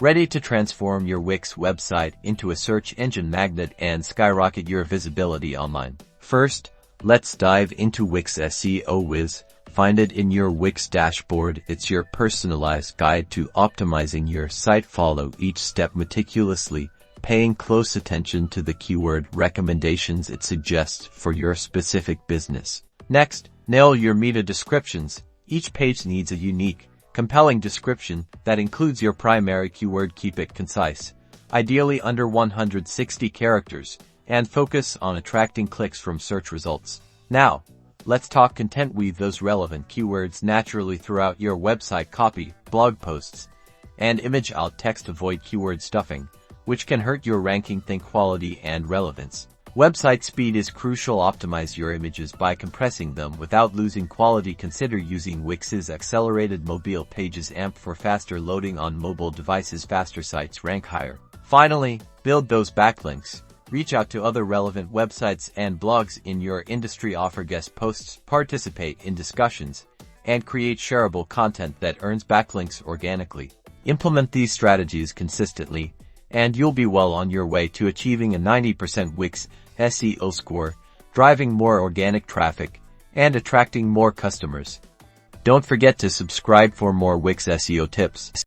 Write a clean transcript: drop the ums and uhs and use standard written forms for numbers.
Ready to transform your Wix website into a search engine magnet and skyrocket your visibility online? First, let's dive into Wix SEO Wiz. Find it in your Wix dashboard. It's your personalized guide to optimizing your site. Follow each step meticulously, paying close attention to the keyword recommendations it suggests for your specific business. Next, nail your meta descriptions. Each page needs a unique, compelling description that includes your primary keyword. Keep it concise, ideally under 160 characters, and focus on attracting clicks from search results. Now, let's talk content. Weave those relevant keywords naturally throughout your website copy, blog posts, and image alt text. Avoid keyword stuffing, which can hurt your ranking. Think quality and relevance. Website speed is crucial. Optimize your images by compressing them without losing quality. Consider using Wix's accelerated mobile pages AMP for faster loading on mobile devices. Faster sites rank higher. Finally, build those backlinks. Reach out to other relevant websites and blogs in your industry. Offer guest posts, participate in discussions, and create shareable content that earns backlinks organically. Implement these strategies consistently, and you'll be well on your way to achieving a 90% Wix SEO score, driving more organic traffic, and attracting more customers. Don't forget to subscribe for more Wix SEO tips.